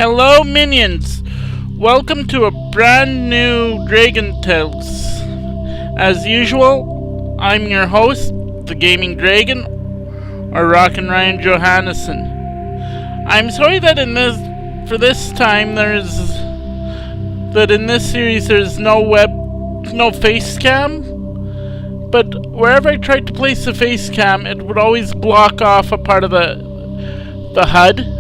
Hello minions! Welcome to a brand new Dragon Tales. As usual, I'm your host, the Gaming Dragon, or Rockin' Ryan Johannesen. I'm sorry that in this series there's no face cam, but wherever I tried to place the face cam, it would always block off a part of the HUD.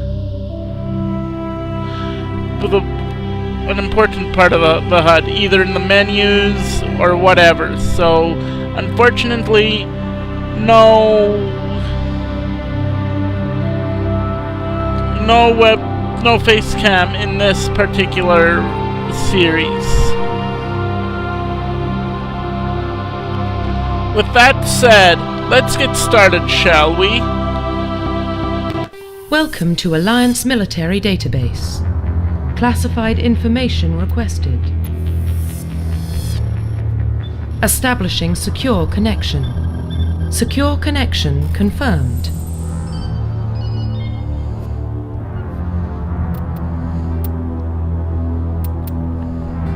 An important part of the HUD, either in the menus or whatever. So, unfortunately, no face cam in this particular series. With that said, let's get started, shall we? Welcome to Alliance Military Database. Classified information requested. Establishing secure connection. Secure connection confirmed.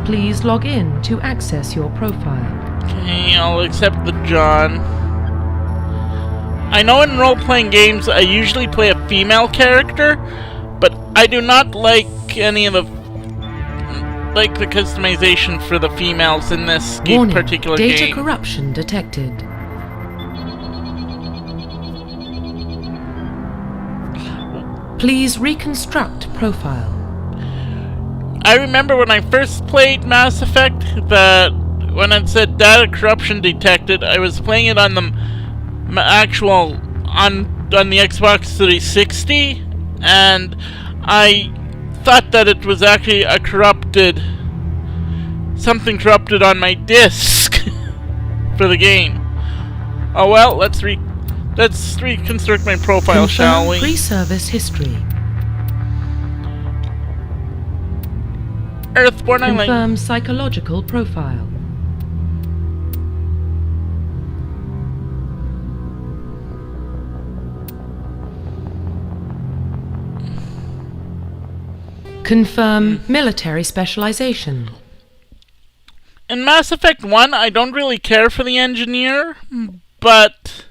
Please log in to access your profile. Okay, I'll accept the John. I know in role-playing games I usually play a female character, but I do not like any of the customization for the females in this particular game. Data corruption detected. Please reconstruct profile. I remember when I first played Mass Effect that when it said data corruption detected, I was playing it on the the Xbox 360, and I thought that it was actually something corrupted on my disc for the game. Oh well, let's reconstruct my profile, shall we? Pre-service history. Earthborn Island. Confirm psychological profile. Confirm military specialization. In Mass Effect 1, I don't really care for the engineer, but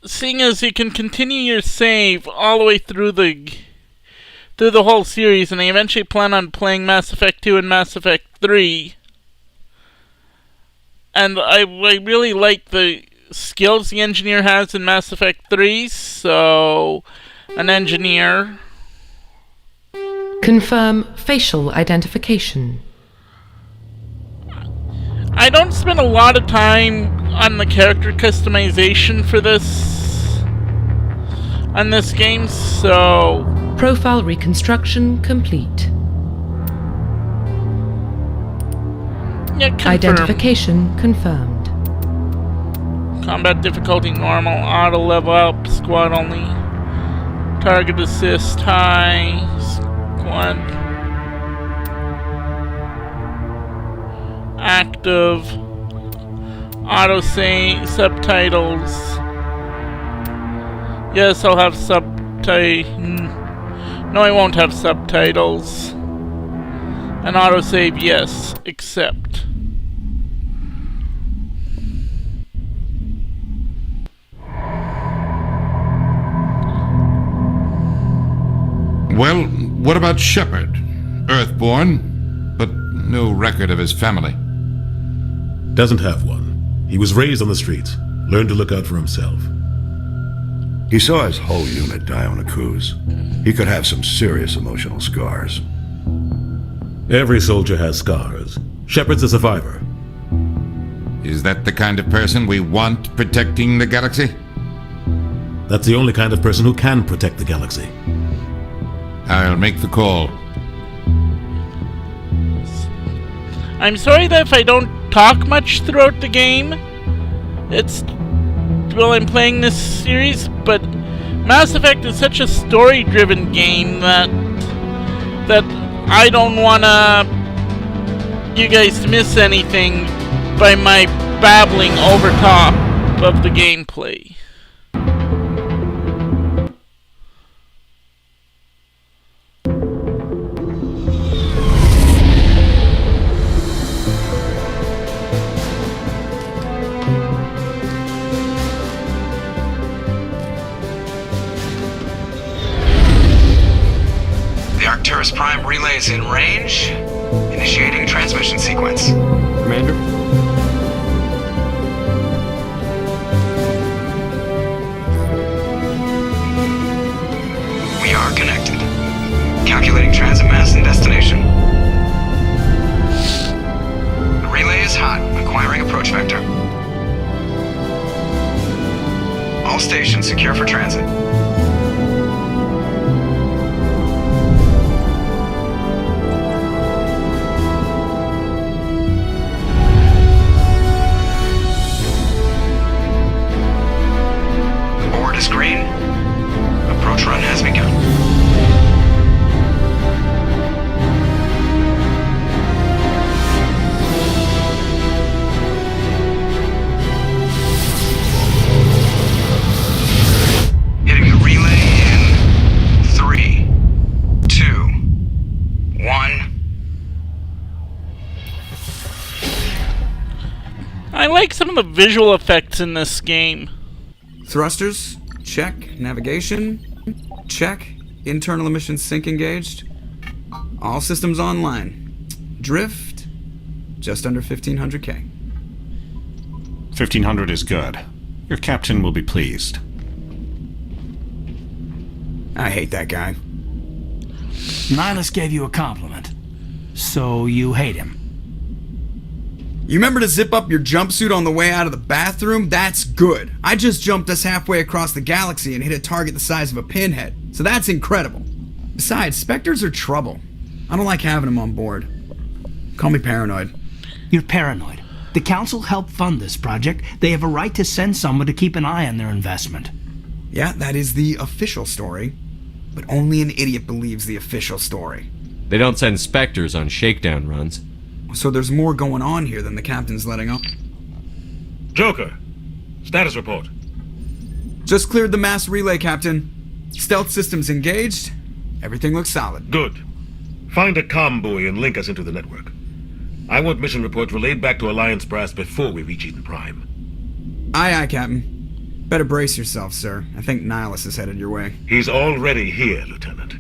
seeing as you can continue your save all the way through the whole series, and I eventually plan on playing Mass Effect 2 and Mass Effect 3, and I really like the skills the engineer has in Mass Effect 3, so an engineer. Confirm facial identification. I don't spend a lot of time on the character customization for this game, so profile reconstruction complete. Yeah, confirm. Identification confirmed. Combat difficulty normal, auto level up, squad only. Target assist high, squad active, auto save, subtitles. Yes, I'll have no, I won't have subtitles. And autosave, yes, accept. Well, what about Shepard? Earthborn, but no record of his family. Doesn't have one. He was raised on the streets, learned to look out for himself. He saw his whole unit die on a cruise. He could have some serious emotional scars. Every soldier has scars. Shepard's a survivor. Is that the kind of person we want protecting the galaxy? That's the only kind of person who can protect the galaxy. I'll make the call. I'm sorry that if I don't talk much throughout the game, I'm playing this series, but Mass Effect is such a story-driven game that I don't want you guys to miss anything by my babbling over top of the gameplay. First prime relay is in range. Initiating transmission sequence. Commander? We are connected. Calculating transit mass and destination. The relay is hot. Acquiring approach vector. All stations secure for transit. Board is green. Approach run has begun. Hitting the relay in 3, 2, 1. I like some of the visual effects in this game. Thrusters, check. Navigation, check. Internal emissions sync engaged. All systems online. Drift, just under 1500K. 1500 is good. Your captain will be pleased. I hate that guy. Nihilus gave you a compliment. So you hate him. You remember to zip up your jumpsuit on the way out of the bathroom? That's good. I just jumped us halfway across the galaxy and hit a target the size of a pinhead. So that's incredible. Besides, Spectres are trouble. I don't like having them on board. Call me paranoid. You're paranoid. The Council helped fund this project. They have a right to send someone to keep an eye on their investment. Yeah, that is the official story. But only an idiot believes the official story. They don't send Spectres on shakedown runs. So there's more going on here than the captain's letting up. Joker, status report. Just cleared the mass relay, Captain. Stealth systems engaged. Everything looks solid. Good. Find a comm buoy and link us into the network. I want mission reports relayed back to Alliance Brass before we reach Eden Prime. Aye, aye, Captain. Better brace yourself, sir. I think Nihilus is headed your way. He's already here, Lieutenant.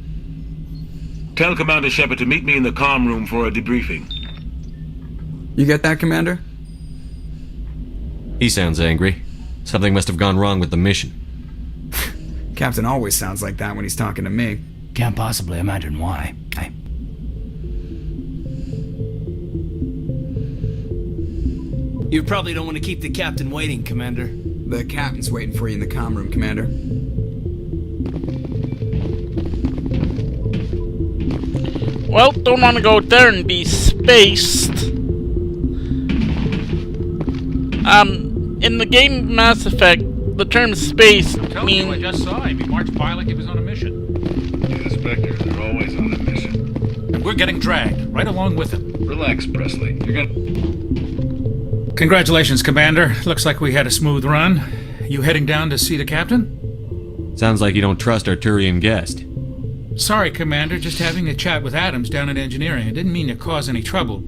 Tell Commander Shepard to meet me in the comm room for a debriefing. You get that, Commander? He sounds angry. Something must have gone wrong with the mission. Captain always sounds like that when he's talking to me. Can't possibly imagine why. You probably don't want to keep the captain waiting, Commander. The captain's waiting for you in the comm room, Commander. Well, don't want to go there and be spaced. In the game Mass Effect, the term spaced means... I just saw him. He marched by like he was on a mission. The Spectres are always on a mission. And we're getting dragged, right along with him. Relax, Presley. You're gonna... Congratulations, Commander. Looks like we had a smooth run. You heading down to see the captain? Sounds like you don't trust our Turian guest. Sorry, Commander. Just having a chat with Adams down at engineering. I didn't mean to cause any trouble.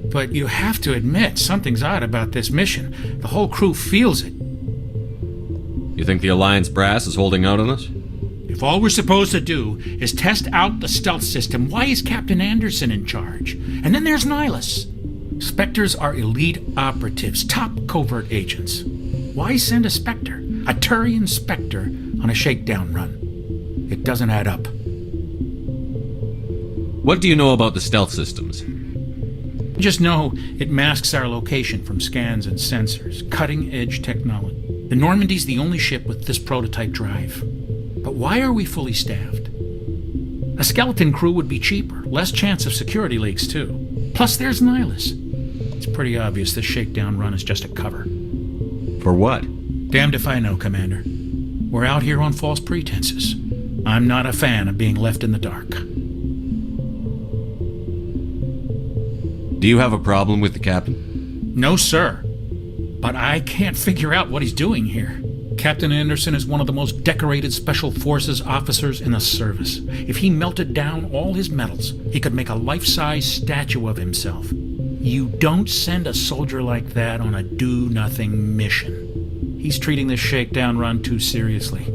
But you have to admit, something's odd about this mission. The whole crew feels it. You think the Alliance Brass is holding out on us? If all we're supposed to do is test out the stealth system, why is Captain Anderson in charge? And then there's Nihilus. Spectres are elite operatives, top covert agents. Why send a Spectre, a Turian Spectre, on a shakedown run? It doesn't add up. What do you know about the stealth systems? Just know it masks our location from scans and sensors. Cutting-edge technology. The Normandy's the only ship with this prototype drive. But why are we fully staffed? A skeleton crew would be cheaper, less chance of security leaks too. Plus there's Nihilus. It's pretty obvious this shakedown run is just a cover. For what? Damned if I know, Commander. We're out here on false pretenses. I'm not a fan of being left in the dark. Do you have a problem with the captain? No, sir. But I can't figure out what he's doing here. Captain Anderson is one of the most decorated Special Forces officers in the service. If he melted down all his medals, he could make a life-size statue of himself. You don't send a soldier like that on a do-nothing mission. He's treating this shakedown run too seriously.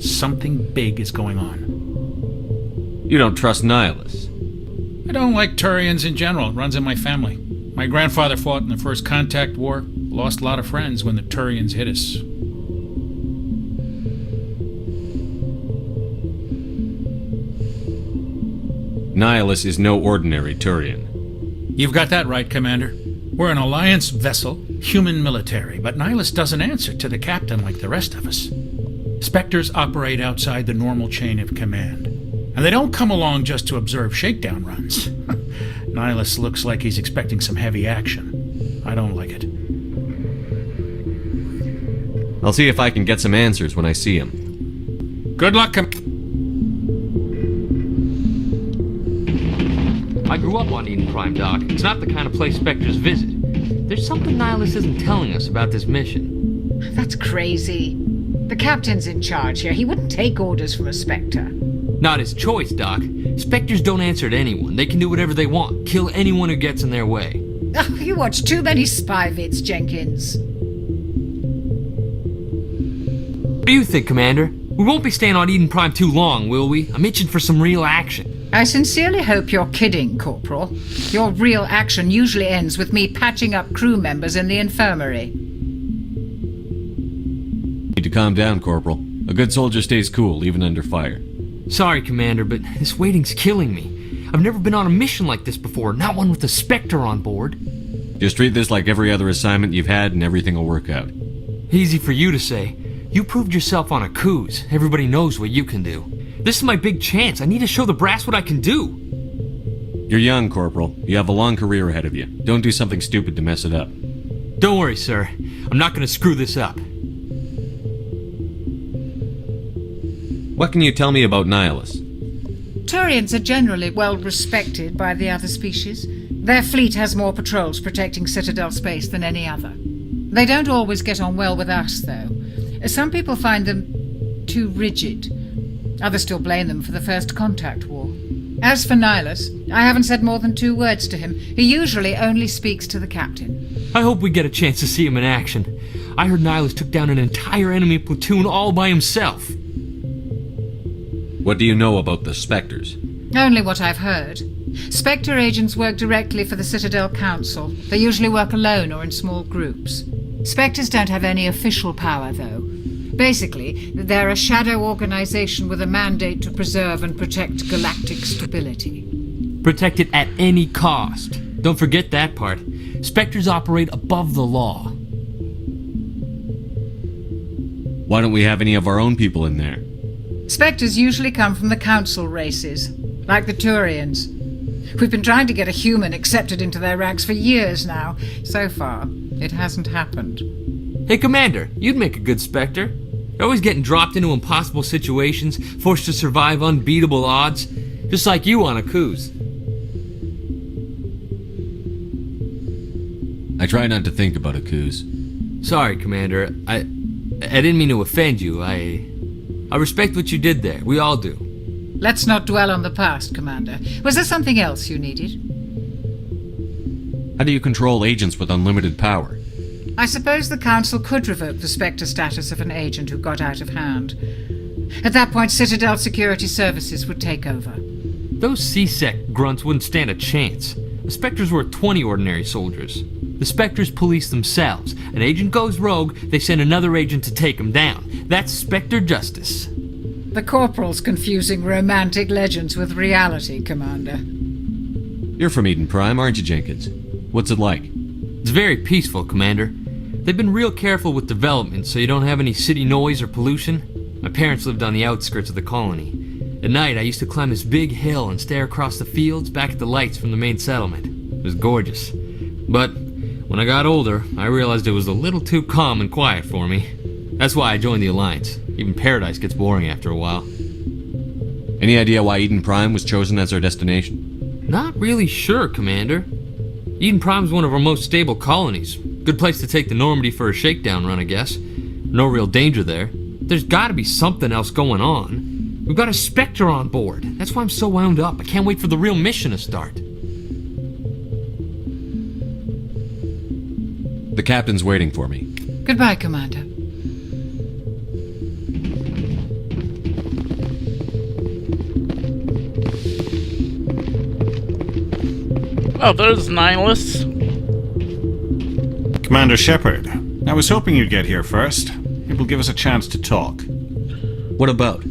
Something big is going on. You don't trust Nihilus. I don't like Turians in general. It runs in my family. My grandfather fought in the First Contact War. Lost a lot of friends when the Turians hit us. Nihilus is no ordinary Turian. You've got that right, Commander. We're an Alliance vessel, human military, but Nihilus doesn't answer to the captain like the rest of us. Spectres operate outside the normal chain of command, and they don't come along just to observe shakedown runs. Nihilus looks like he's expecting some heavy action. I don't like it. I'll see if I can get some answers when I see him. Good luck, I grew up on Eden Prime, Doc. It's not the kind of place Spectres visit. There's something Nihilus isn't telling us about this mission. That's crazy. The captain's in charge here. He wouldn't take orders from a Spectre. Not his choice, Doc. Spectres don't answer to anyone. They can do whatever they want. Kill anyone who gets in their way. Oh, you watch too many spy vids, Jenkins. What do you think, Commander? We won't be staying on Eden Prime too long, will we? I'm itching for some real action. I sincerely hope you're kidding, Corporal. Your real action usually ends with me patching up crew members in the infirmary. Need to calm down, Corporal. A good soldier stays cool, even under fire. Sorry, Commander, but this waiting's killing me. I've never been on a mission like this before, not one with a Spectre on board. Just treat this like every other assignment you've had and everything will work out. Easy for you to say. You proved yourself on a cruise. Everybody knows what you can do. This is my big chance. I need to show the brass what I can do. You're young, Corporal. You have a long career ahead of you. Don't do something stupid to mess it up. Don't worry, sir. I'm not going to screw this up. What can you tell me about Nihilus? Turians are generally well respected by the other species. Their fleet has more patrols protecting Citadel space than any other. They don't always get on well with us, though. Some people find them too rigid. Others still blame them for the First Contact War. As for Nihilus, I haven't said more than 2 words to him. He usually only speaks to the captain. I hope we get a chance to see him in action. I heard Nihilus took down an entire enemy platoon all by himself. What do you know about the Spectres? Only what I've heard. Spectre agents work directly for the Citadel Council. They usually work alone or in small groups. Spectres don't have any official power, though. Basically, they're a shadow organization with a mandate to preserve and protect galactic stability. Protect it at any cost. Don't forget that part. Spectres operate above the law. Why don't we have any of our own people in there? Spectres usually come from the Council races, like the Turians. We've been trying to get a human accepted into their ranks for years now. So far, it hasn't happened. Hey, Commander, you'd make a good Spectre. You're always getting dropped into impossible situations, forced to survive unbeatable odds, just like you on a cruise. I try not to think about a cruise. Sorry, Commander. I didn't mean to offend you. I respect what you did there. We all do. Let's not dwell on the past, Commander. Was there something else you needed? How do you control agents with unlimited power? I suppose the Council could revoke the Spectre status of an agent who got out of hand. At that point, Citadel Security Services would take over. Those C-Sec grunts wouldn't stand a chance. The Spectres were 20 ordinary soldiers. The Spectres police themselves. An agent goes rogue, they send another agent to take him down. That's Spectre justice. The Corporal's confusing romantic legends with reality, Commander. You're from Eden Prime, aren't you, Jenkins? What's it like? It's very peaceful, Commander. They've been real careful with development so you don't have any city noise or pollution. My parents lived on the outskirts of the colony. At night, I used to climb this big hill and stare across the fields back at the lights from the main settlement. It was gorgeous. But when I got older, I realized it was a little too calm and quiet for me. That's why I joined the Alliance. Even Paradise gets boring after a while. Any idea why Eden Prime was chosen as our destination? Not really sure, Commander. Eden Prime's one of our most stable colonies. Good place to take the Normandy for a shakedown run, I guess. No real danger there. There's gotta be something else going on. We've got a Spectre on board. That's why I'm so wound up. I can't wait for the real mission to start. The captain's waiting for me. Goodbye, Commander. Oh, there's Nihilus. Commander Shepard, I was hoping you'd get here first. It will give us a chance to talk. What about?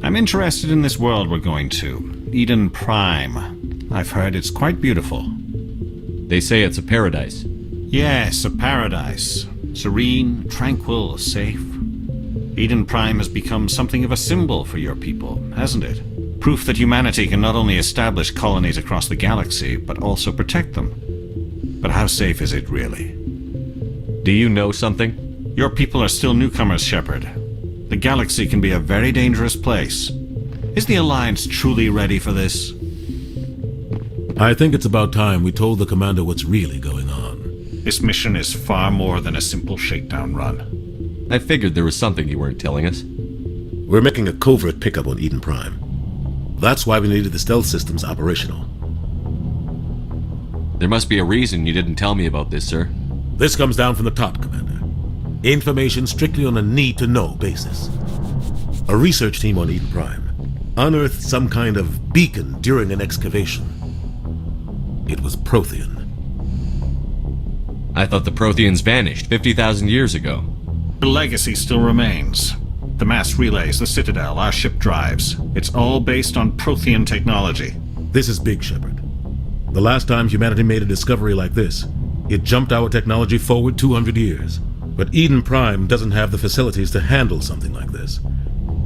I'm interested in this world we're going to, Eden Prime. I've heard it's quite beautiful. They say it's a paradise. Yes, a paradise. Serene, tranquil, safe. Eden Prime has become something of a symbol for your people, hasn't it? Proof that humanity can not only establish colonies across the galaxy, but also protect them. But how safe is it, really? Do you know something? Your people are still newcomers, Shepard. The galaxy can be a very dangerous place. Is the Alliance truly ready for this? I think it's about time we told the Commander what's really going on. This mission is far more than a simple shakedown run. I figured there was something you weren't telling us. We're making a covert pickup on Eden Prime. That's why we needed the stealth systems operational. There must be a reason you didn't tell me about this, sir. This comes down from the top, Commander. Information strictly on a need-to-know basis. A research team on Eden Prime unearthed some kind of beacon during an excavation. It was Prothean. I thought the Protheans vanished 50,000 years ago. The legacy still remains. The mass relays, the Citadel, our ship drives. It's all based on Prothean technology. This is big, Shepard. The last time humanity made a discovery like this, it jumped our technology forward 200 years. But Eden Prime doesn't have the facilities to handle something like this.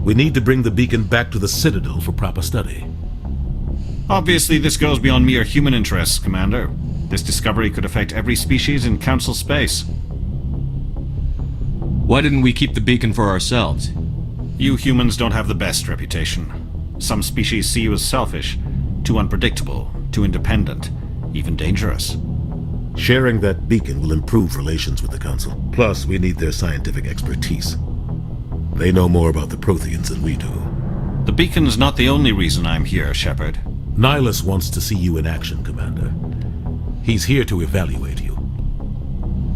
We need to bring the beacon back to the Citadel for proper study. Obviously, this goes beyond mere human interests, Commander. This discovery could affect every species in Council space. Why didn't we keep the beacon for ourselves? You humans don't have the best reputation. Some species see you as selfish, too unpredictable, too independent, even dangerous. Sharing that beacon will improve relations with the Council. Plus, we need their scientific expertise. They know more about the Protheans than we do. The beacon's not the only reason I'm here, Shepard. Nihilus wants to see you in action, Commander. He's here to evaluate you.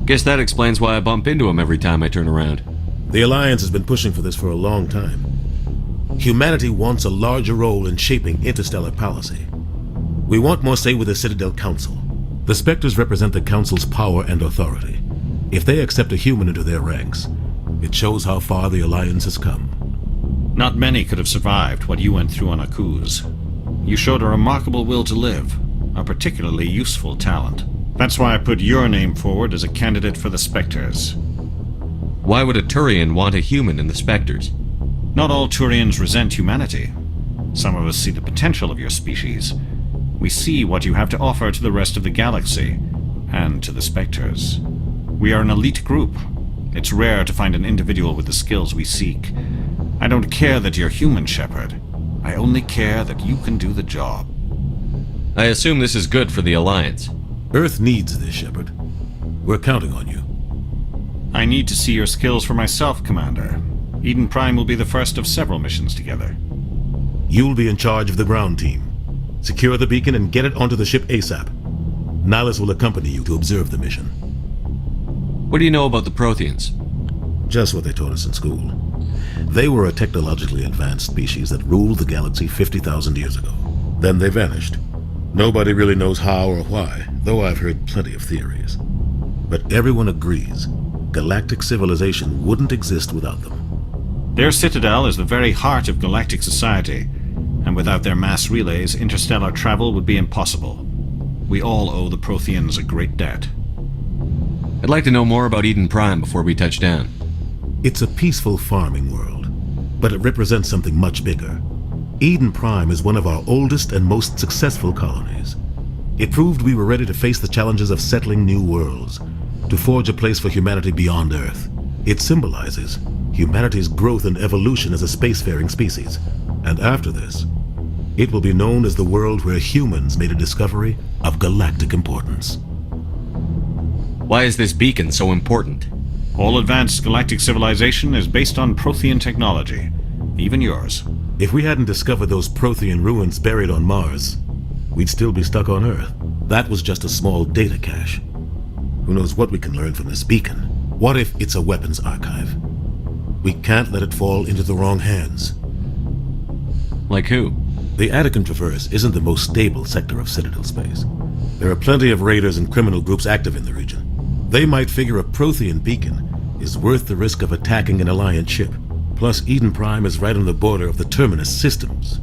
Guess that explains why I bump into him every time I turn around. The Alliance has been pushing for this for a long time. Humanity wants a larger role in shaping interstellar policy. We want more say with the Citadel Council. The Spectres represent the Council's power and authority. If they accept a human into their ranks, it shows how far the Alliance has come. Not many could have survived what you went through on Akuz. You showed a remarkable will to live, a particularly useful talent. That's why I put your name forward as a candidate for the Spectres. Why would a Turian want a human in the Spectres? Not all Turians resent humanity. Some of us see the potential of your species. We see what you have to offer to the rest of the galaxy, and to the Spectres. We are an elite group. It's rare to find an individual with the skills we seek. I don't care that you're human, Shepard. I only care that you can do the job. I assume this is good for the Alliance. Earth needs this, Shepard. We're counting on you. I need to see your skills for myself, Commander. Eden Prime will be the first of several missions together. You'll be in charge of the ground team. Secure the beacon and get it onto the ship ASAP. Nihilus will accompany you to observe the mission. What do you know about the Protheans? Just what they taught us in school. They were a technologically advanced species that ruled the galaxy 50,000 years ago. Then they vanished. Nobody really knows how or why, though I've heard plenty of theories. But everyone agrees, galactic civilization wouldn't exist without them. Their citadel is the very heart of galactic society, and without their mass relays, interstellar travel would be impossible. We all owe the Protheans a great debt. I'd like to know more about Eden Prime before we touch down. It's a peaceful farming world, but it represents something much bigger. Eden Prime is one of our oldest and most successful colonies. It proved we were ready to face the challenges of settling new worlds, to forge a place for humanity beyond Earth. It symbolizes humanity's growth and evolution as a spacefaring species. And after this, it will be known as the world where humans made a discovery of galactic importance. Why is this beacon so important? All advanced galactic civilization is based on Prothean technology, even yours. If we hadn't discovered those Prothean ruins buried on Mars, we'd still be stuck on Earth. That was just a small data cache. Who knows what we can learn from this beacon? What if it's a weapons archive? We can't let it fall into the wrong hands. Like who? The Attican Traverse isn't the most stable sector of Citadel space. There are plenty of raiders and criminal groups active in the region. They might figure a Prothean beacon is worth the risk of attacking an Alliance ship. Plus, Eden Prime is right on the border of the Terminus systems.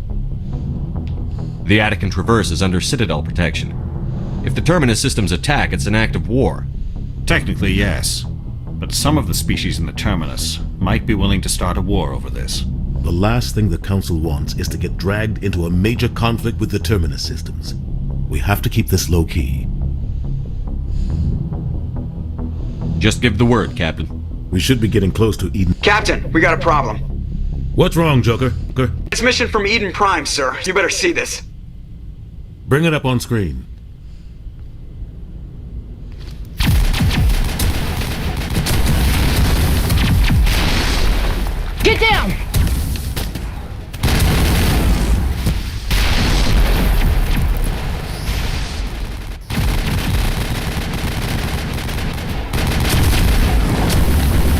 The Attican Traverse is under Citadel protection. If the Terminus systems attack, it's an act of war. Technically, yes. But some of the species in the Terminus might be willing to start a war over this. The last thing the Council wants is to get dragged into a major conflict with the Terminus systems. We have to keep this low-key. Just give the word, Captain. We should be getting close to Eden. Captain, we got a problem. What's wrong, Joker? It's a mission from Eden Prime, sir. You better see this. Bring it up on screen. Get down!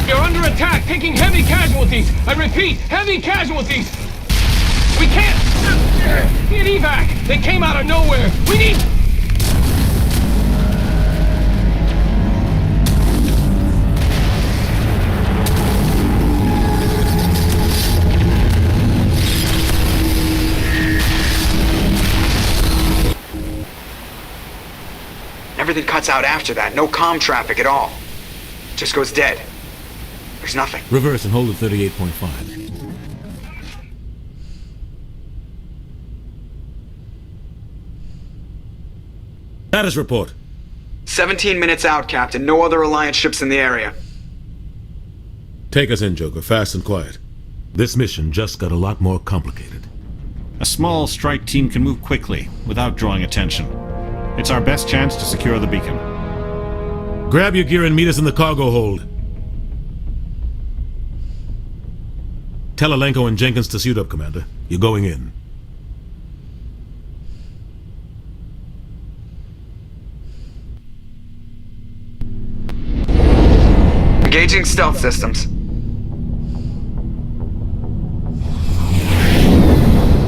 You're under attack, taking heavy casualties. I repeat, heavy casualties. We can't get evac. They came out of nowhere. We need... Everything cuts out after that. No comm traffic at all. Just goes dead. There's nothing. Reverse and hold at 38.5. Status report. 17 minutes out, Captain. No other Alliance ships in the area. Take us in, Joker, fast and quiet. This mission just got a lot more complicated. A small strike team can move quickly, without drawing attention. It's our best chance to secure the beacon. Grab your gear and meet us in the cargo hold. Tell Alenko and Jenkins to suit up, Commander. You're going in. Engaging stealth systems.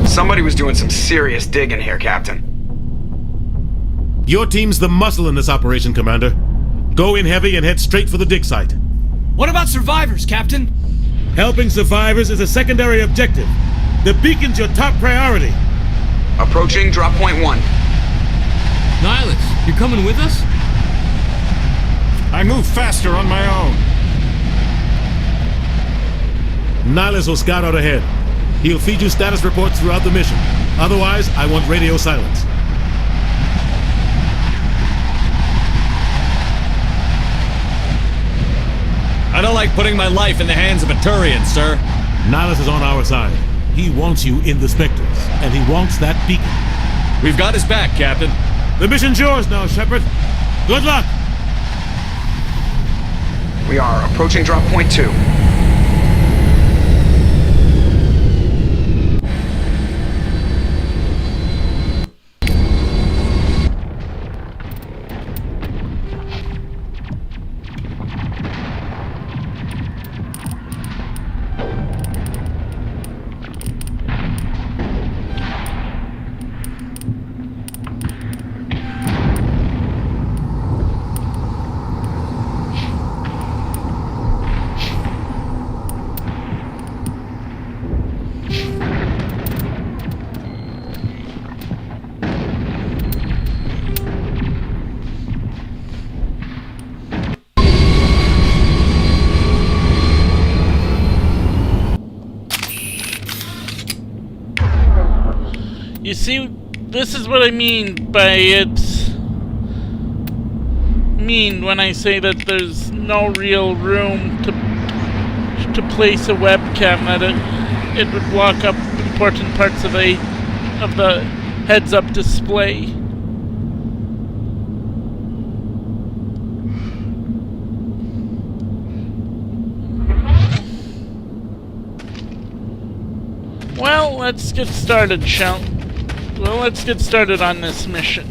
Somebody was doing some serious digging here, Captain. Your team's the muscle in this operation, Commander. Go in heavy and head straight for the dig site. What about survivors, Captain? Helping survivors is a secondary objective. The beacon's your top priority. Approaching drop point 1. Nihilus, you're coming with us? I move faster on my own. Nihilus will scout out ahead. He'll feed you status reports throughout the mission. Otherwise, I want radio silence. I don't like putting my life in the hands of a Turian, sir. Nihilus is on our side. He wants you in the Spectres, and he wants that beacon. We've got his back, Captain. The mission's yours now, Shepard. Good luck! We are approaching drop point 2. You see, this is what I mean by it's mean when I say that there's no real room to place a webcam, that it would block up important parts of the heads-up display. Well, let's get started, Well, let's get started on this mission.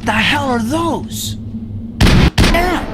What the hell are those? Damn!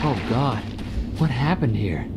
Oh God, what happened here?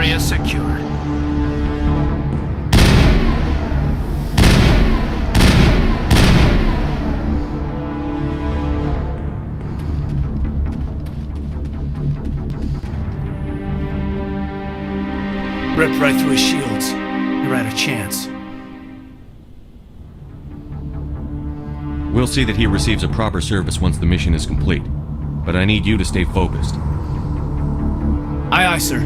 Area secure. Ripped right through his shields. You're out of chance. We'll see that he receives a proper service once the mission is complete. But I need you to stay focused. Aye, aye, sir.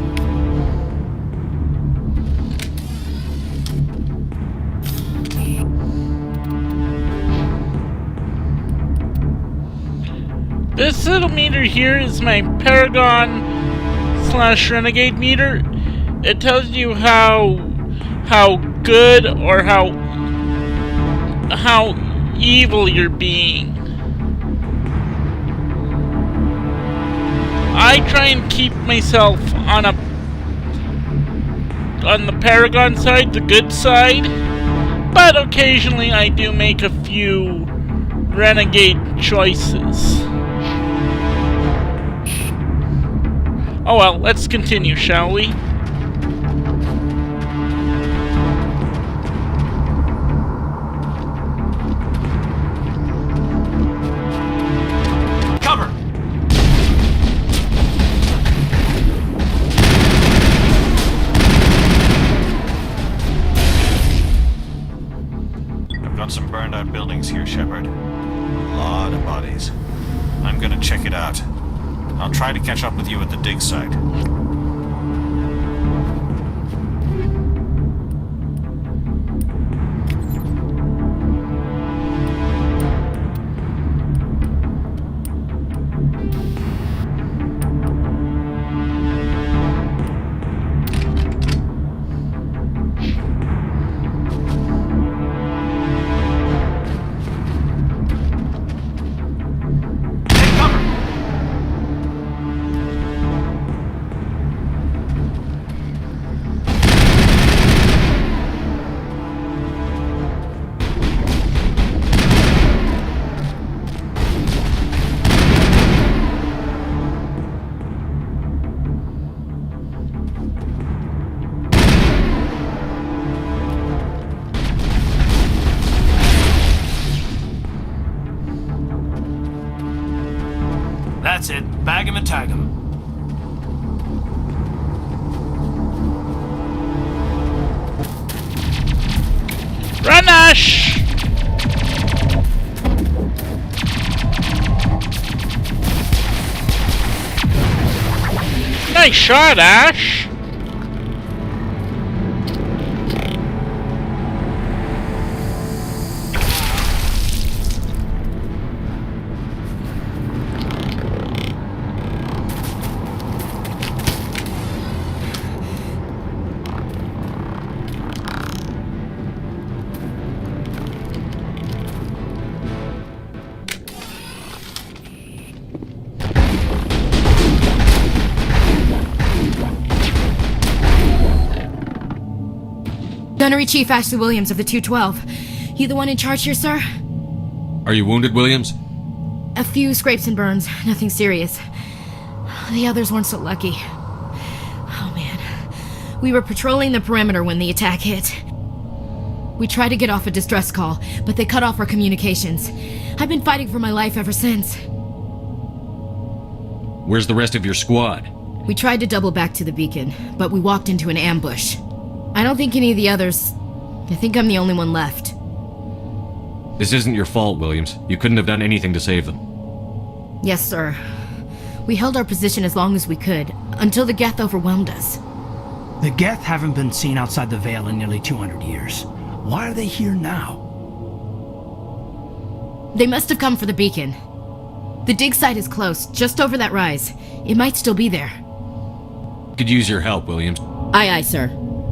This little meter here is my Paragon/Renegade meter. It tells you how good or how evil you're being. I try and keep myself on the Paragon side, the good side, but occasionally I do make a few Renegade choices. Oh well, let's continue, shall we? Cover! I've got some burned out buildings here, Shepard. A lot of bodies. I'm gonna check it out. I'll try to catch up with you at the dig site. Tag him and tag him. Run, Ash! Nice shot, Ash! Gunnery Chief Ashley Williams of the 212. You the one in charge here, sir? Are you wounded, Williams? A few scrapes and burns, nothing serious. The others weren't so lucky. Oh man. We were patrolling the perimeter when the attack hit. We tried to get off a distress call, but they cut off our communications. I've been fighting for my life ever since. Where's the rest of your squad? We tried to double back to the beacon, but we walked into an ambush. I don't think any of the others... I think I'm the only one left. This isn't your fault, Williams. You couldn't have done anything to save them. Yes, sir. We held our position as long as we could, until the Geth overwhelmed us. The Geth haven't been seen outside the Veil in nearly 200 years. Why are they here now? They must have come for the beacon. The dig site is close, just over that rise. It might still be there. Could use your help, Williams. Aye, aye, sir.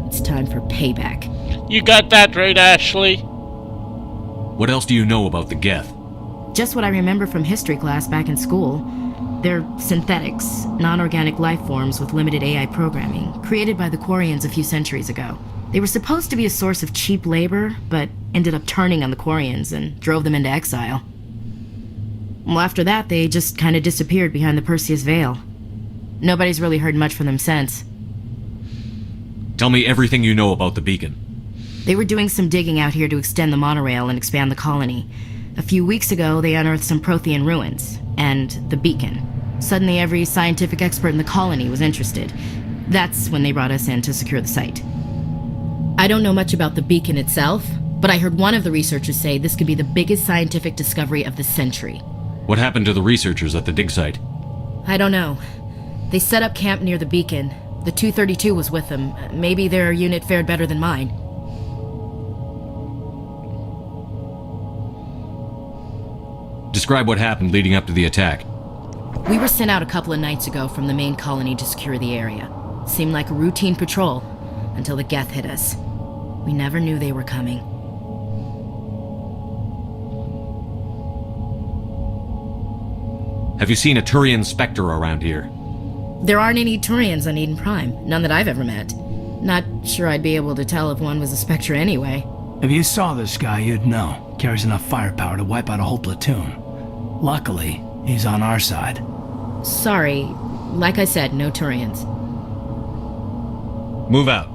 It's time for payback. You got that right, Ashley. What else do you know about the Geth? Just what I remember from history class back in school. They're synthetics, non-organic life forms with limited AI programming, created by the Quarians a few centuries ago. They were supposed to be a source of cheap labor, but ended up turning on the Quarians and drove them into exile. Well, after that, they just kind of disappeared behind the Perseus Veil. Nobody's really heard much from them since. Tell me everything you know about the beacon. They were doing some digging out here to extend the monorail and expand the colony. A few weeks ago, they unearthed some Prothean ruins, and the beacon. Suddenly, every scientific expert in the colony was interested. That's when they brought us in to secure the site. I don't know much about the beacon itself, but I heard one of the researchers say this could be the biggest scientific discovery of the century. What happened to the researchers at the dig site? I don't know. They set up camp near the beacon. The 232 was with them. Maybe their unit fared better than mine. Describe what happened leading up to the attack. We were sent out a couple of nights ago from the main colony to secure the area. Seemed like a routine patrol, until the Geth hit us. We never knew they were coming. Have you seen a Turian Spectre around here? There aren't any Turians on Eden Prime, none that I've ever met. Not sure I'd be able to tell if one was a Spectre anyway. If you saw this guy, you'd know. Carries enough firepower to wipe out a whole platoon. Luckily, he's on our side. Sorry, like I said, no Turians. Move out.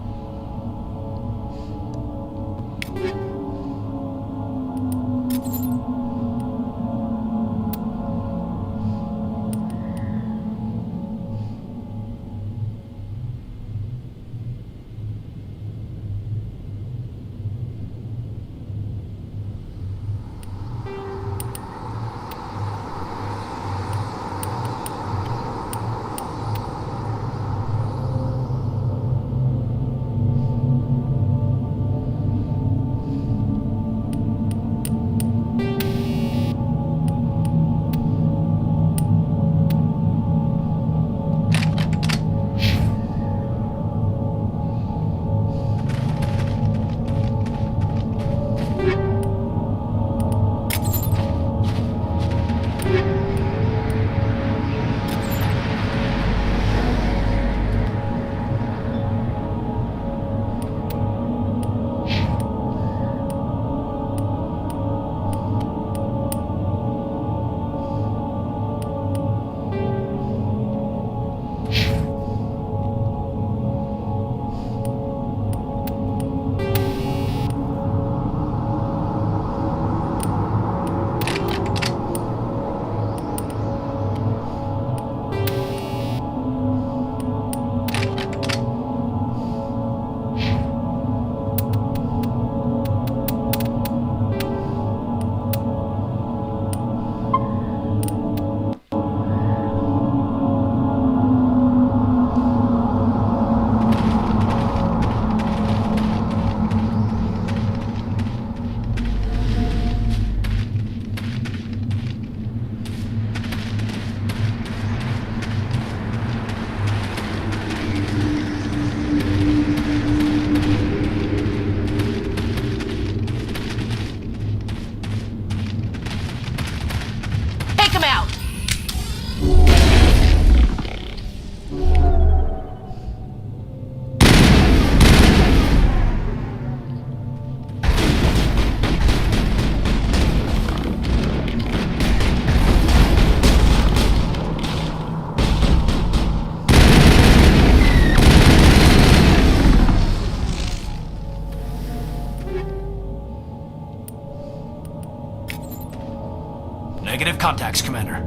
contacts, Commander.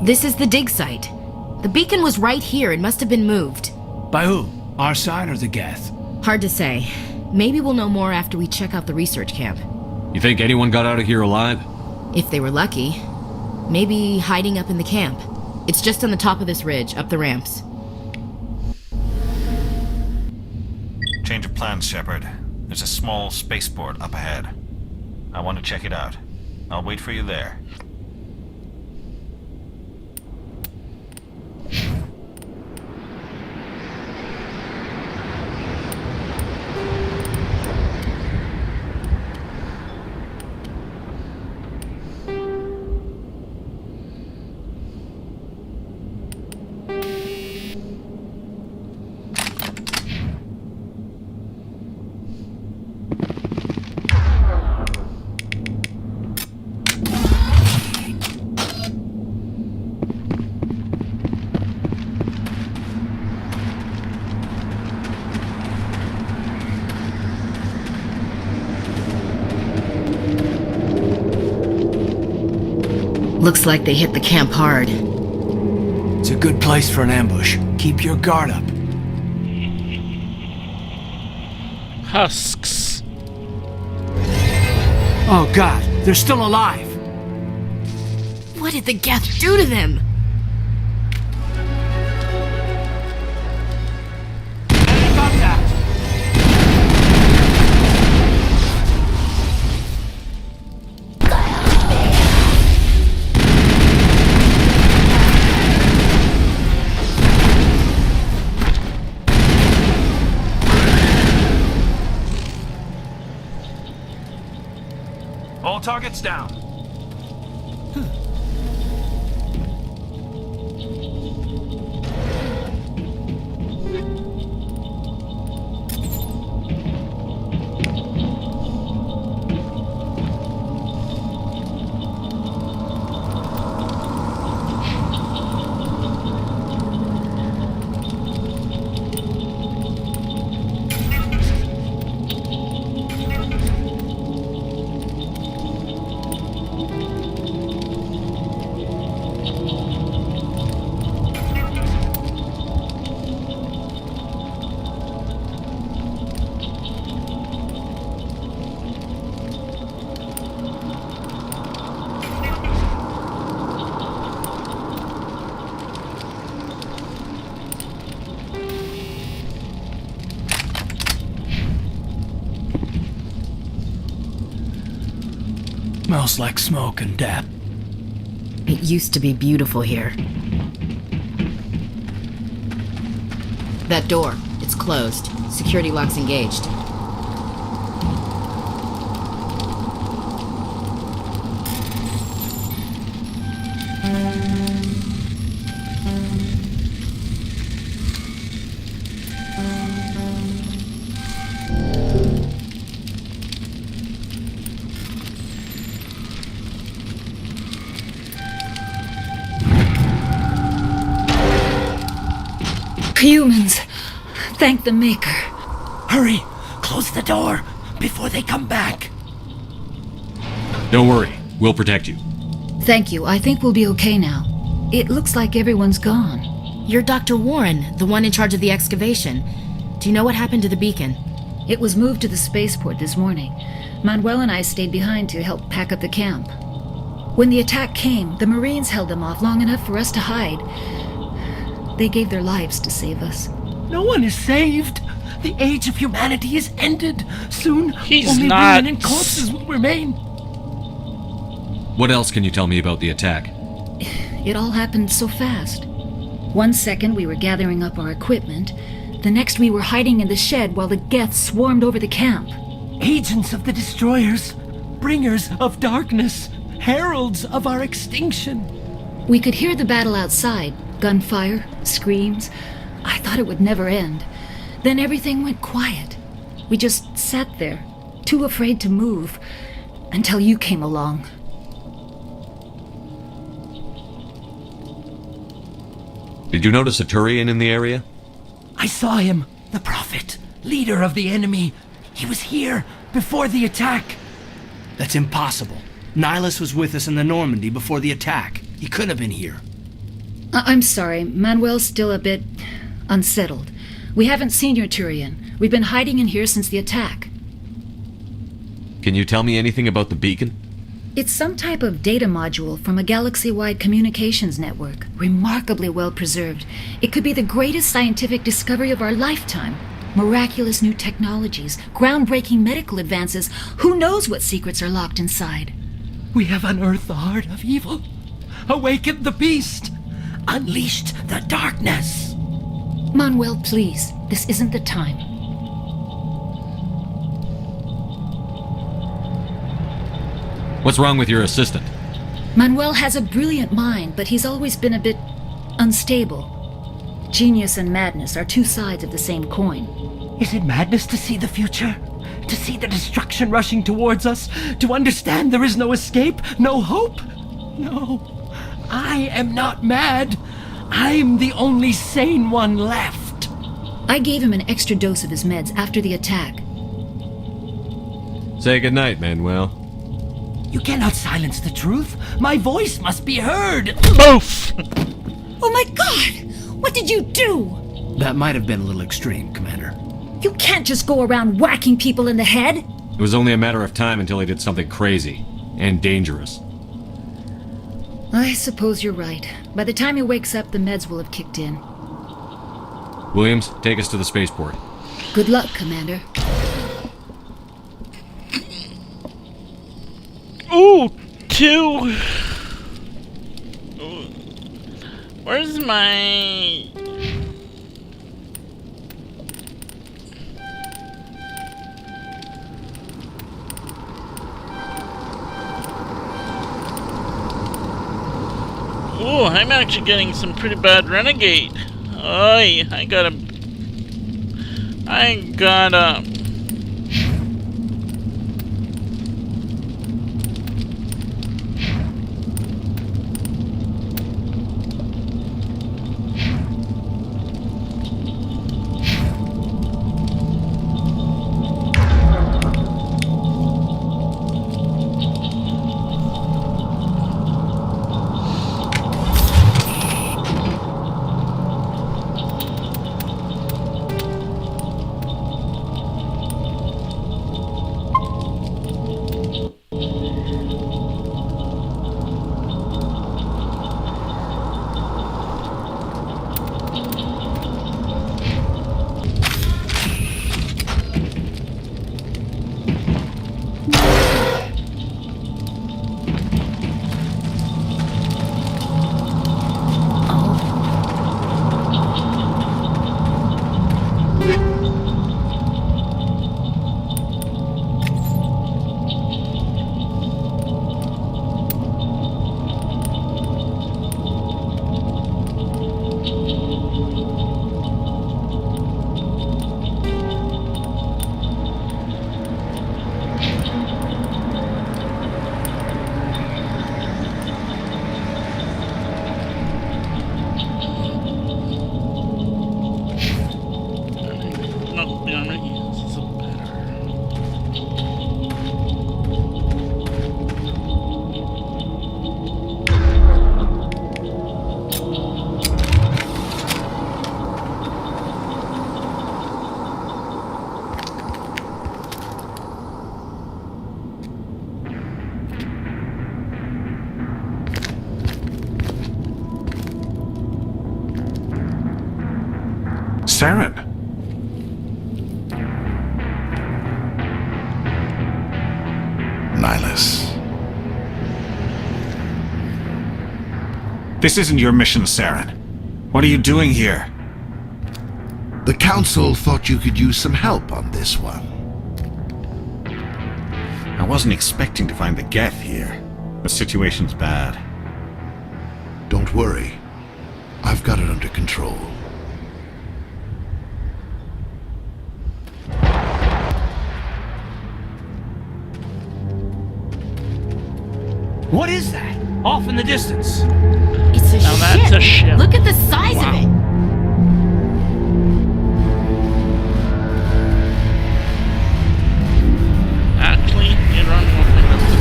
This is the dig site. The beacon was right here. It must have been moved. By who? Our side or the Geth? Hard to say. Maybe we'll know more after we check out the research camp. You think anyone got out of here alive? If they were lucky. Maybe hiding up in the camp. It's just on the top of this ridge, up the ramps. Change of plans, Shepard. There's a small spaceport up ahead. I want to check it out. I'll wait for you there. Looks like they hit the camp hard. It's a good place for an ambush. Keep your guard up. Husks. Oh God, they're still alive! What did the Geth do to them? Enemy contact! All targets down. Smells like smoke and death. It used to be beautiful here. That door, it's closed. Security lock's engaged. Humans. Thank the Maker. Hurry! Close the door before they come back. Don't worry, we'll protect you. Thank you. I think we'll be okay now. It looks like everyone's gone. You're Dr. Warren, the one in charge of the excavation. Do you know what happened to the beacon? It was moved to the spaceport this morning. Manuel and I stayed behind to help pack up the camp. When the attack came, the Marines held them off long enough for us to hide. They gave their lives to save us. No one is saved. The age of humanity is ended. Soon, only not. women and corpses will remain. What else can you tell me about the attack? It all happened so fast. 1 second we were gathering up our equipment. The next we were hiding in the shed while the Geth swarmed over the camp. Agents of the destroyers, bringers of darkness, heralds of our extinction. We could hear the battle outside. Gunfire, screams. I thought it would never end. Then everything went quiet. We just sat there, too afraid to move, until you came along. Did you notice a Turian in the area? I saw him, the Prophet, leader of the enemy. He was here before the attack. That's impossible. Nihilus was with us in the Normandy before the attack. He couldn't have been here. I'm sorry. Manuel's still a bit unsettled. We haven't seen your Turian. We've been hiding in here since the attack. Can you tell me anything about the beacon? It's some type of data module from a galaxy-wide communications network. Remarkably well preserved. It could be the greatest scientific discovery of our lifetime. Miraculous new technologies, groundbreaking medical advances. Who knows what secrets are locked inside? We have unearthed the heart of evil, awakened the beast, unleashed the darkness. Manuel, please. This isn't the time. What's wrong with your assistant? Manuel has a brilliant mind, but he's always been a bit unstable. Genius and madness are two sides of the same coin. Is it madness to see the future? To see the destruction rushing towards us? To understand there is no escape? No hope? No. I am not mad. I'm the only sane one left. I gave him an extra dose of his meds after the attack. Say goodnight, Manuel. You cannot silence the truth. My voice must be heard. Boof! Oh my god! What did you do? That might have been a little extreme, Commander. You can't just go around whacking people in the head. It was only a matter of time until he did something crazy and dangerous. I suppose you're right. By the time he wakes up, the meds will have kicked in. Williams, take us to the spaceport. Good luck, Commander. Ooh, 2. Where's my... Ooh, I'm actually getting some pretty bad renegade. Oy, I gotta... Saren! Nihilus. This isn't your mission, Saren. What are you doing here? The Council thought you could use some help on this one. I wasn't expecting to find the Geth here. The situation's bad. Don't worry. I've got it under control. What is that? Off in the distance. It's a Now ship. that's a ship. Look at the size of it. Actually, you run more.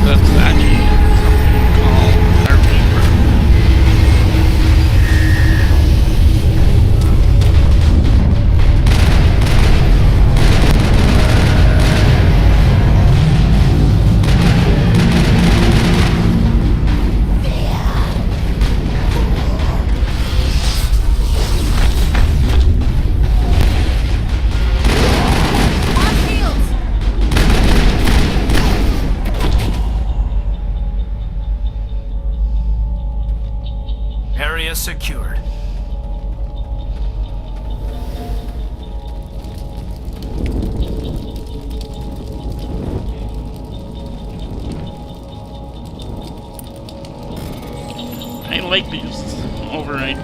area secured. I like these override.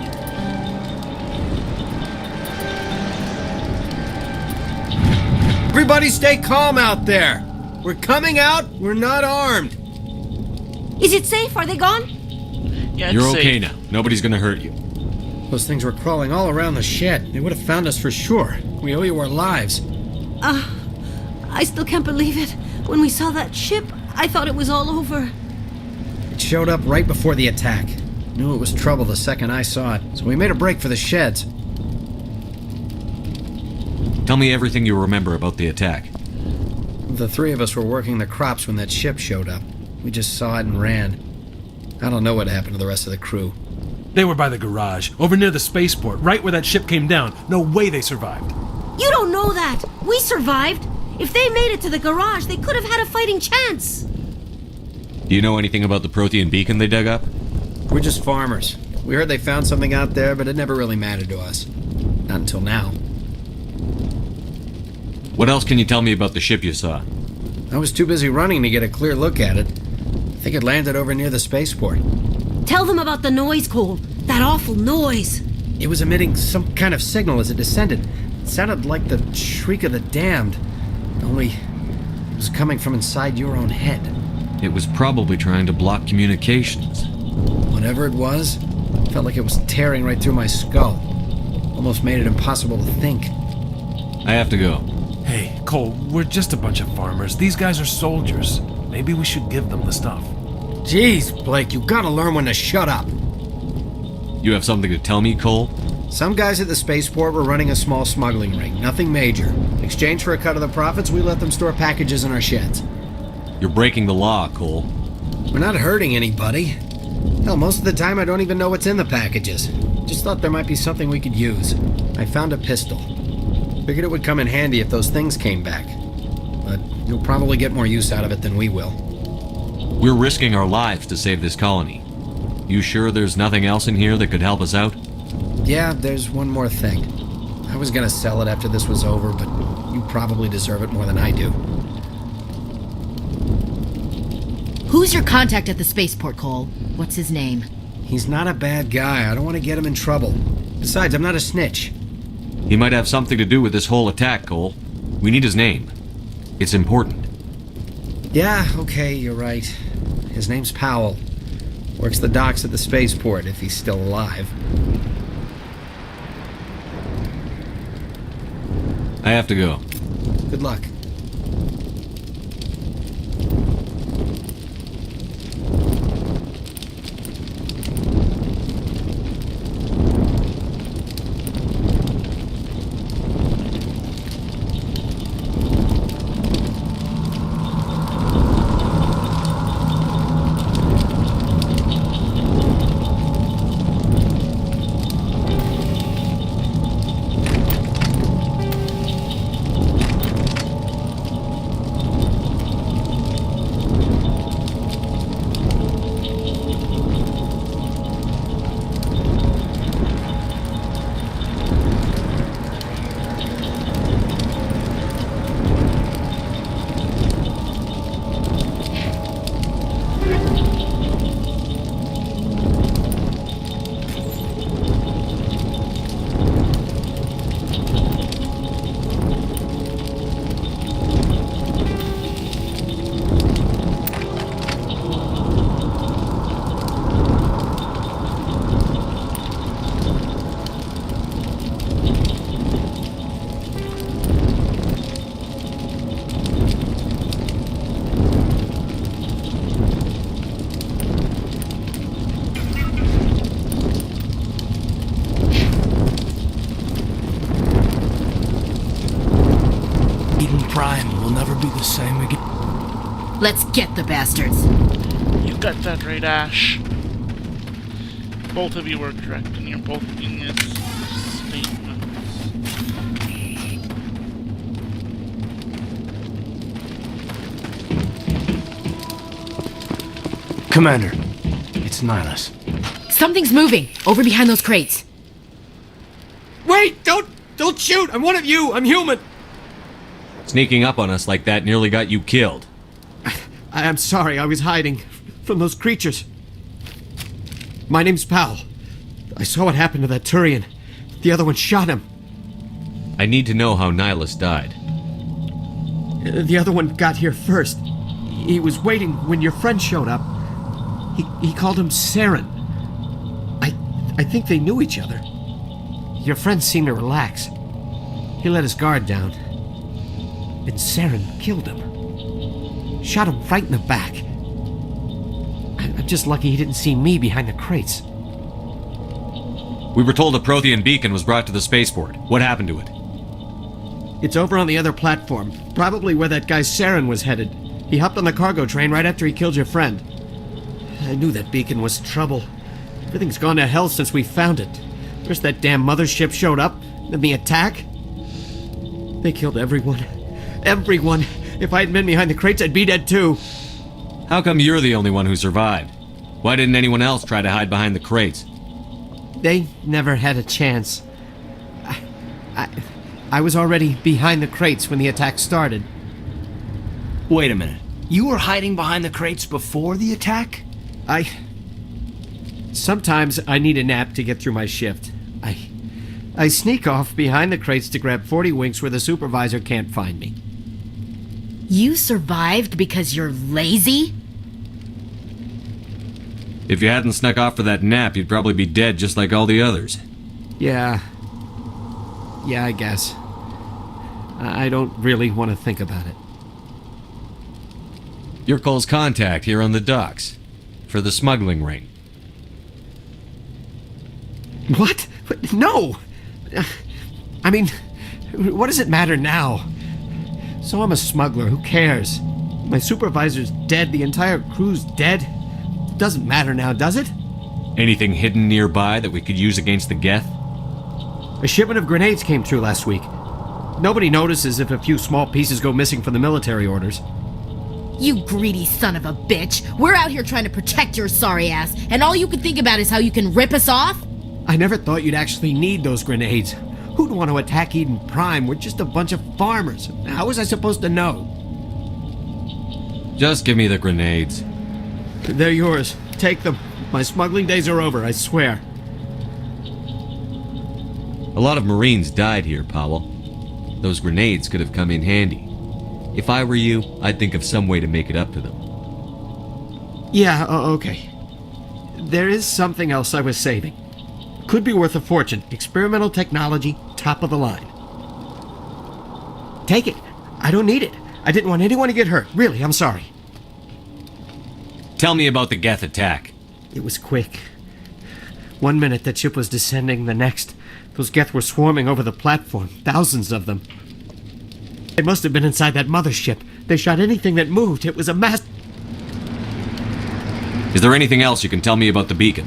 Everybody stay calm out there. We're coming out. We're not armed. Is it safe? Are they gone? Yeah, You're okay now. Nobody's gonna hurt you. Those things were crawling all around the shed. They would have found us for sure. We owe you our lives. I still can't believe it. When we saw that ship, I thought it was all over. It showed up right before the attack. Knew it was trouble the second I saw it, so we made a break for the sheds. Tell me everything you remember about the attack. The three of us were working the crops when that ship showed up. We just saw it and ran. I don't know what happened to the rest of the crew. They were by the garage, over near the spaceport, right where that ship came down. No way they survived. You don't know that. We survived. If they made it to the garage, they could have had a fighting chance. Do you know anything about the Prothean beacon they dug up? We're just farmers. We heard they found something out there, but it never really mattered to us. Not until now. What else can you tell me about the ship you saw? I was too busy running to get a clear look at it. I think it landed over near the spaceport. Tell them about the noise, Cole. That awful noise. It was emitting some kind of signal as it descended. It sounded like the shriek of the damned. Only it was coming from inside your own head. It was probably trying to block communications. Whatever it was, felt like it was tearing right through my skull. Almost made it impossible to think. I have to go. Hey, Cole, we're just a bunch of farmers. These guys are soldiers. Maybe we should give them the stuff. Jeez, Blake, you gotta learn when to shut up. You have something to tell me, Cole? Some guys at the spaceport were running a small smuggling ring. Nothing major. In exchange for a cut of the profits, we let them store packages in our sheds. You're breaking the law, Cole. We're not hurting anybody. Hell, most of the time I don't even know what's in the packages. Just thought there might be something we could use. I found a pistol. Figured it would come in handy if those things came back. But you'll probably get more use out of it than we will. We're risking our lives to save this colony. You sure there's nothing else in here that could help us out? Yeah, there's one more thing. I was gonna sell it after this was over, but you probably deserve it more than I do. Who's your contact at the spaceport, Cole? What's his name? He's not a bad guy. I don't want to get him in trouble. Besides, I'm not a snitch. He might have something to do with this whole attack, Cole. We need his name. It's important. Yeah, okay, you're right. His name's Powell. Works the docks at the spaceport, if he's still alive. I have to go. Good luck. Prime will never be the same again. Let's get the bastards. You got that right, Ash. Both of you were correct in your both genius statements. Commander, it's Nihilus. Something's moving, over behind those crates. Wait! Don't shoot! I'm one of you! I'm human! Sneaking up on us like that nearly got you killed. I'm sorry, I was hiding from those creatures. My name's Powell. I saw what happened to that Turian. The other one shot him. I need to know how Nihilus died. The other one got here first. He was waiting when your friend showed up. He called him Saren. I think they knew each other. Your friend seemed to relax. He let his guard down. And Saren killed him. Shot him right in the back. I'm just lucky he didn't see me behind the crates. We were told a Prothean beacon was brought to the spaceport. What happened to it? It's over on the other platform. Probably where that guy Saren was headed. He hopped on the cargo train right after he killed your friend. I knew that beacon was trouble. Everything's gone to hell since we found it. First that damn mothership showed up, then the attack. They killed everyone. Everyone! If I hadn't been behind the crates, I'd be dead too. How come you're the only one who survived? Why didn't anyone else try to hide behind the crates? They never had a chance. I was already behind the crates when the attack started. Wait a minute. You were hiding behind the crates before the attack? Sometimes I need a nap to get through my shift. I sneak off behind the crates to grab 40 winks where the supervisor can't find me. You survived because you're lazy? If you hadn't snuck off for that nap, you'd probably be dead just like all the others. Yeah, I guess. I don't really want to think about it. You're Cole's contact here on the docks. For the smuggling ring. What? No! I mean, what does it matter now? So I'm a smuggler, who cares? My supervisor's dead, the entire crew's dead. It doesn't matter now, does it? Anything hidden nearby that we could use against the Geth? A shipment of grenades came through last week. Nobody notices if a few small pieces go missing from the military orders. You greedy son of a bitch! We're out here trying to protect your sorry ass, and all you can think about is how you can rip us off? I never thought you'd actually need those grenades. Who'd want to attack Eden Prime? We're just a bunch of farmers. How was I supposed to know? Just give me the grenades. They're yours. Take them. My smuggling days are over, I swear. A lot of Marines died here, Powell. Those grenades could have come in handy. If I were you, I'd think of some way to make it up to them. Yeah, okay. There is something else I was saving. Could be worth a fortune. Experimental technology, top of the line. Take it. I don't need it. I didn't want anyone to get hurt. Really, I'm sorry. Tell me about the Geth attack. It was quick. 1 minute that ship was descending, the next, those Geth were swarming over the platform. Thousands of them. They must have been inside that mothership. They shot anything that moved. It was a mass... Is there anything else you can tell me about the beacon?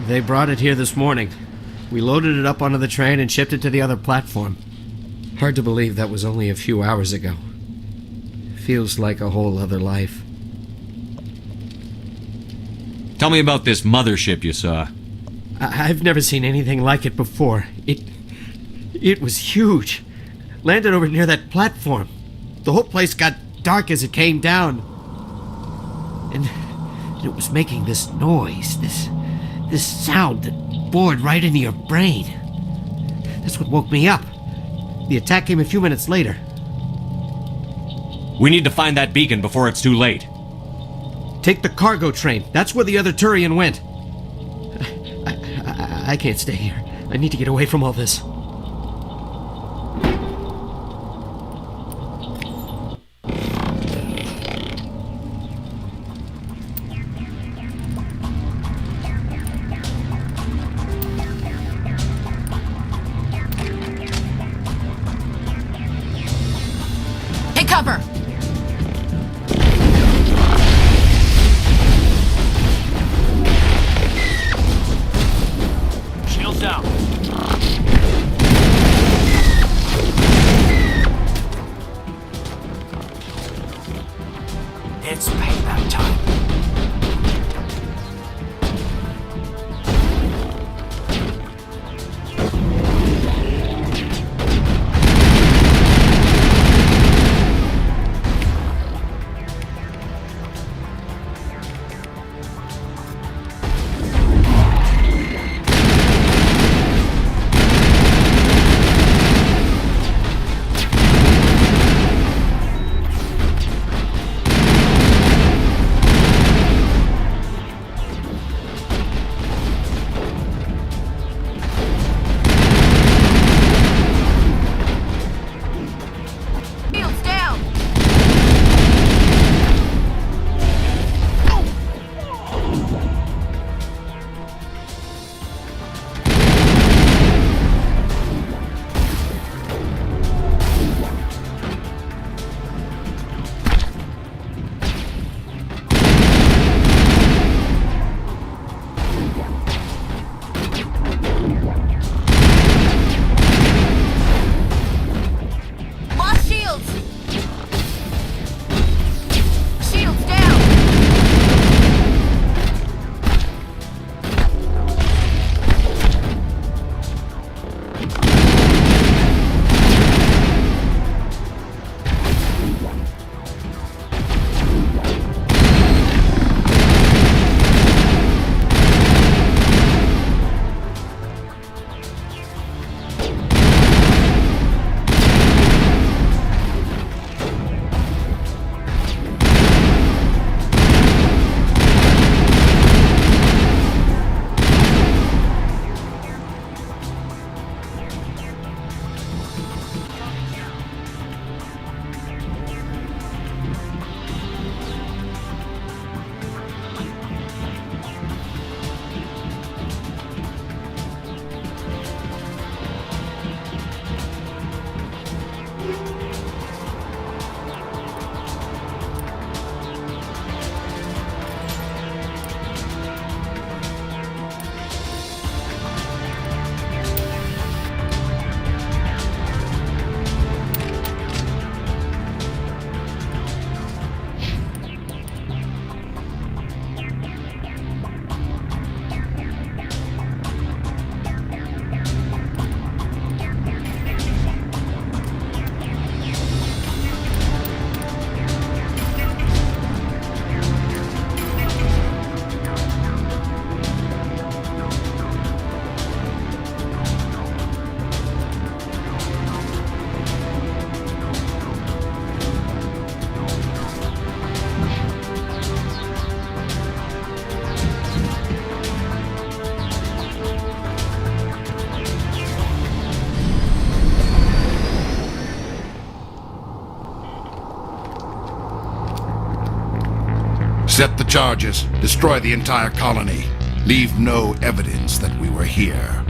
They brought it here this morning. We loaded it up onto the train and shipped it to the other platform. Hard to believe that was only a few hours ago. Feels like a whole other life. Tell me about this mothership you saw. I've never seen anything like it before. It was huge. Landed over near that platform. The whole place got dark as it came down. And it was making this noise, this sound that bored right into your brain. That's what woke me up. The attack came a few minutes later. We need to find that beacon before it's too late. Take the cargo train. That's where the other Turian went. I can't stay here. I need to get away from all this. Take cover! Shields down. It's payback time. Set the charges. Destroy the entire colony. Leave no evidence that we were here.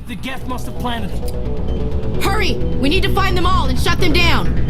The Geth must have planted them. Hurry! We need to find them all and shut them down!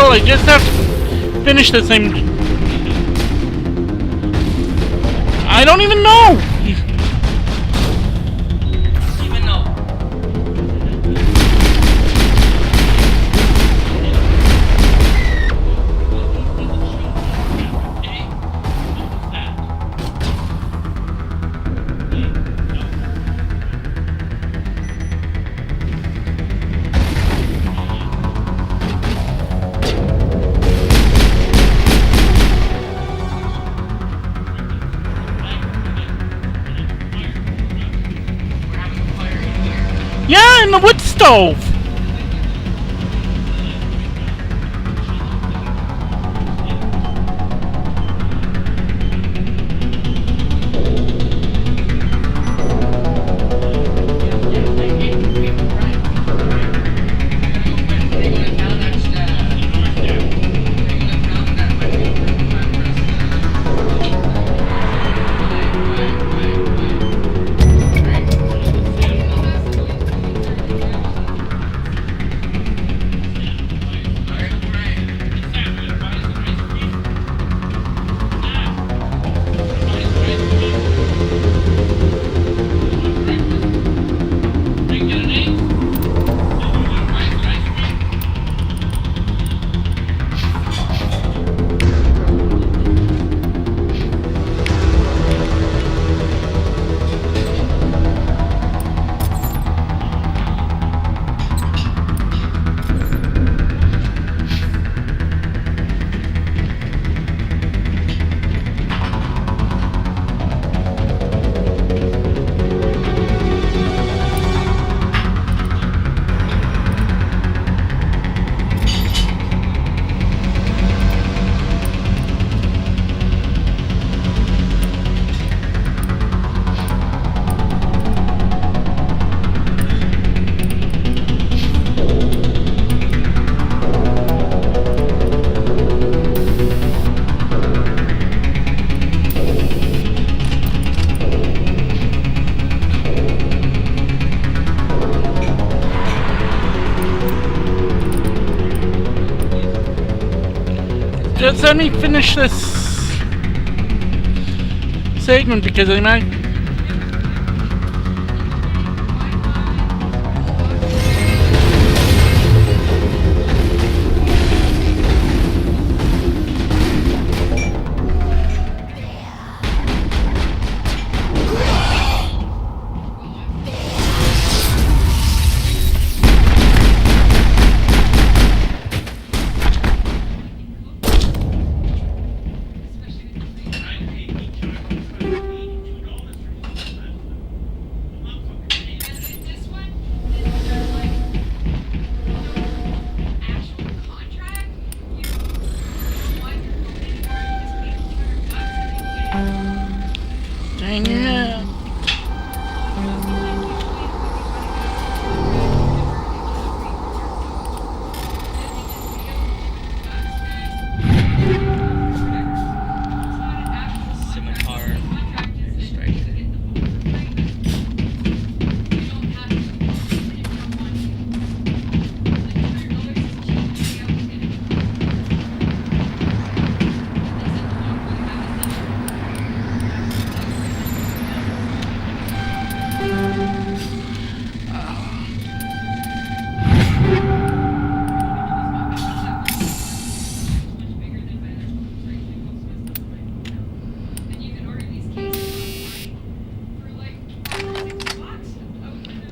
I just have to finish this. I don't even know. Yeah, in the wood stove! Just let me finish this segment because I might. Dang it.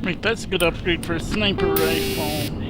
Wait, that's a good upgrade for a sniper rifle.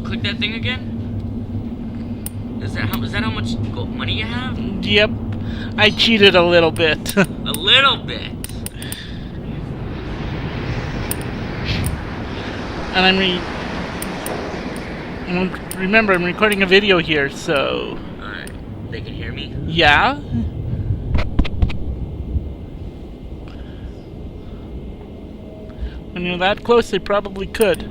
Click that thing again? Is that how much money you have? Yep. I cheated a little bit. A little bit. And remember, I'm recording a video here, so... Alright. They can hear me? Yeah? When you're that close, they probably could.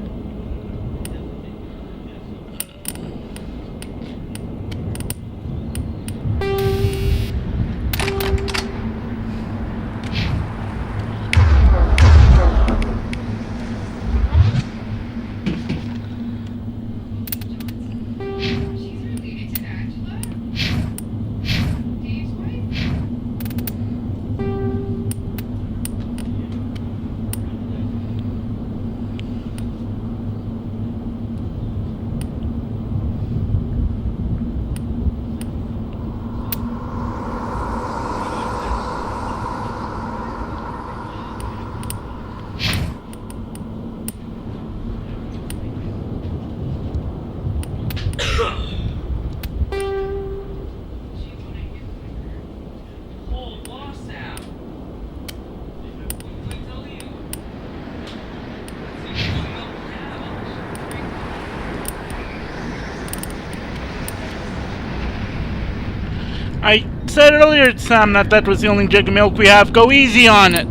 I said earlier, Sam, that was the only jug of milk we have. Go easy on it.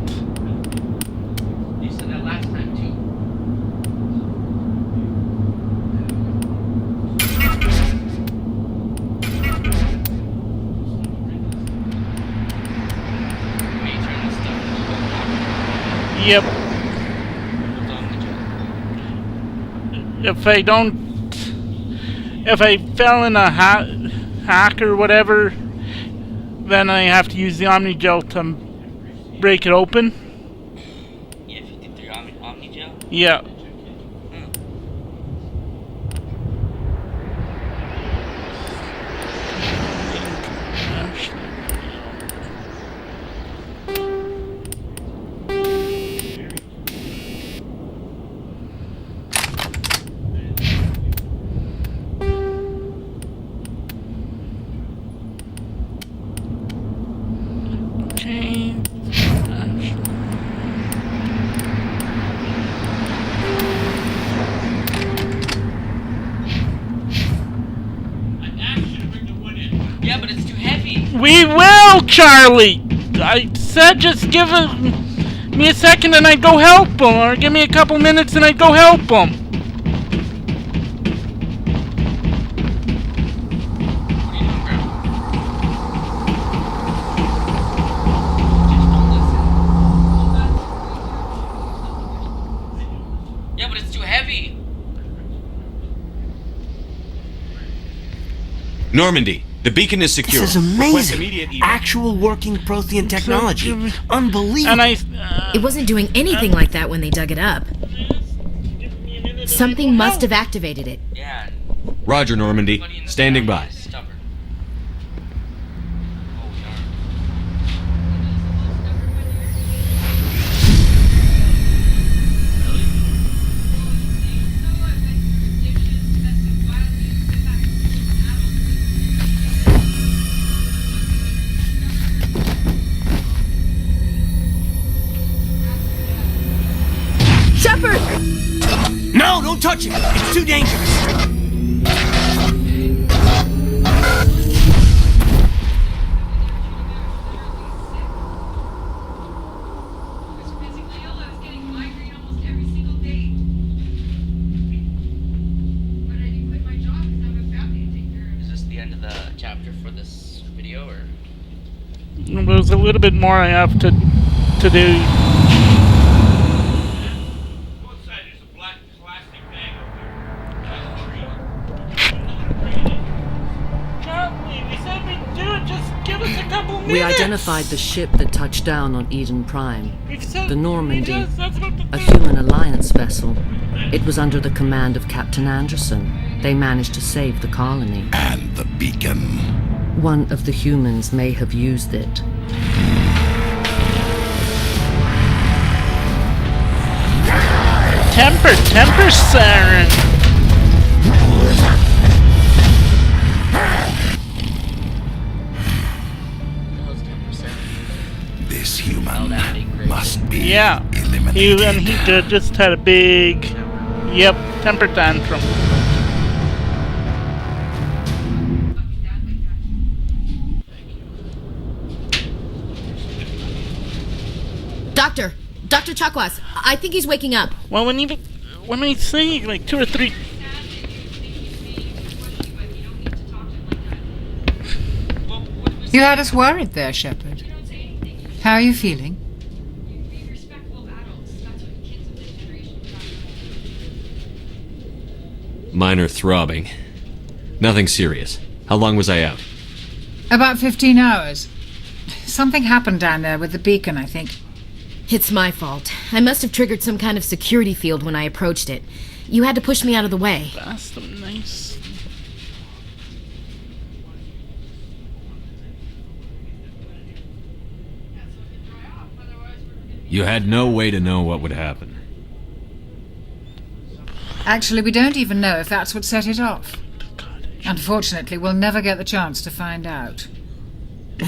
You said that last time, too. Yep. If I fell in a hack or whatever, then I have to use the Omni Gel to break it open. Yeah, if you did the Omni Gel? Yeah. We will, Charlie! I said just give me a second and I'd go help him, or give me a couple minutes and I'd go help him. Yeah, but it's too heavy. Normandy, the beacon is secure. This is amazing. Actual working Prothean technology. Unbelievable. And It wasn't doing anything like that when they dug it up. Something must have activated it. Roger, Normandy. Standing by. Shepard! No, don't touch it. It's too dangerous. Is this the end of the chapter for this video, or? There's a little bit more I have to do. We identified the ship that touched down on Eden Prime. The Normandy, a human alliance vessel. It was under the command of Captain Anderson. They managed to save the colony. And the beacon. One of the humans may have used it. Temper, siren. This human must be Yeah, eliminated. he just had a big, temper tantrum. Dr. Chakwas, I think he's waking up. Well, when I say like 2 or 3. You had us worried there, Shepard. How are you feeling? Minor throbbing. Nothing serious. How long was I out? About 15 hours. Something happened down there with the beacon, I think. It's my fault. I must have triggered some kind of security field when I approached it. You had to push me out of the way. That's nice. You had no way to know what would happen. Actually, we don't even know if that's what set it off. Unfortunately, we'll never get the chance to find out.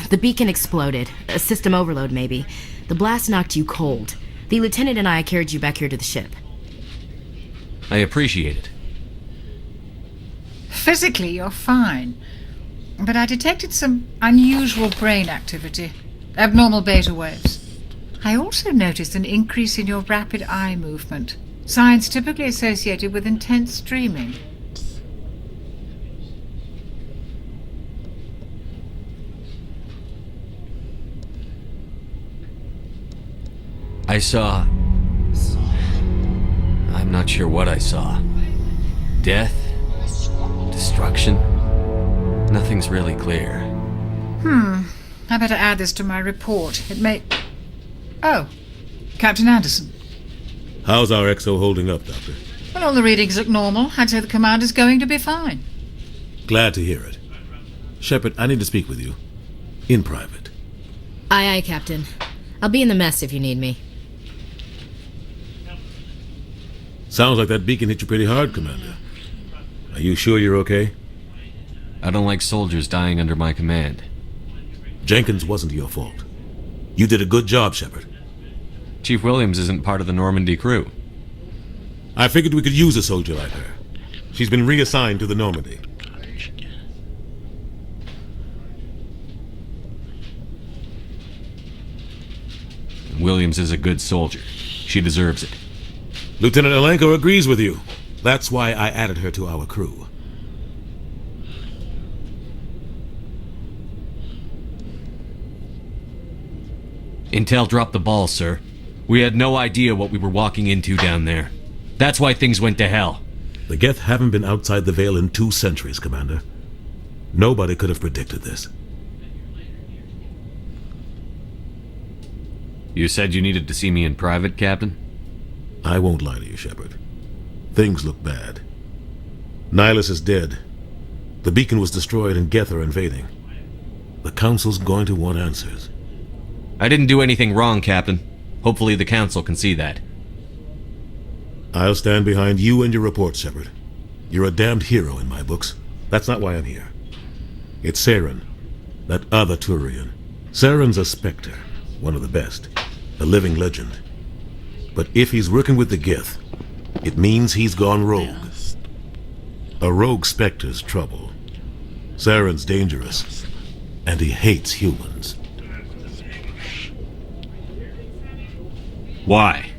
The beacon exploded. A system overload, maybe. The blast knocked you cold. The lieutenant and I carried you back here to the ship. I appreciate it. Physically, you're fine. But I detected some unusual brain activity. Abnormal beta waves. I also noticed an increase in your rapid eye movement. Signs typically associated with intense dreaming. I saw... I'm not sure what I saw. Death? Destruction? Nothing's really clear. I better add this to my report. It may... Oh, Captain Anderson. How's our XO holding up, Doctor? Well, all the readings look normal. I'd say the commander's going to be fine. Glad to hear it. Shepard, I need to speak with you. In private. Aye, aye, Captain. I'll be in the mess if you need me. Sounds like that beacon hit you pretty hard, Commander. Are you sure you're okay? I don't like soldiers dying under my command. Jenkins wasn't your fault. You did a good job, Shepard. Chief Williams isn't part of the Normandy crew. I figured we could use a soldier like her. She's been reassigned to the Normandy. Williams is a good soldier. She deserves it. Lieutenant Alenko agrees with you. That's why I added her to our crew. Intel dropped the ball, sir. We had no idea what we were walking into down there. That's why things went to hell. The Geth haven't been outside the Veil in 2 centuries, Commander. Nobody could have predicted this. You said you needed to see me in private, Captain? I won't lie to you, Shepard. Things look bad. Nihilus is dead. The beacon was destroyed and Geth are invading. The Council's going to want answers. I didn't do anything wrong, Captain. Hopefully the Council can see that. I'll stand behind you and your report, Shepard. You're a damned hero in my books. That's not why I'm here. It's Saren, that other Turian. Saren's a Spectre, one of the best, a living legend. But if he's working with the Geth, it means he's gone rogue. A rogue Spectre's trouble. Saren's dangerous, and he hates humans. Why?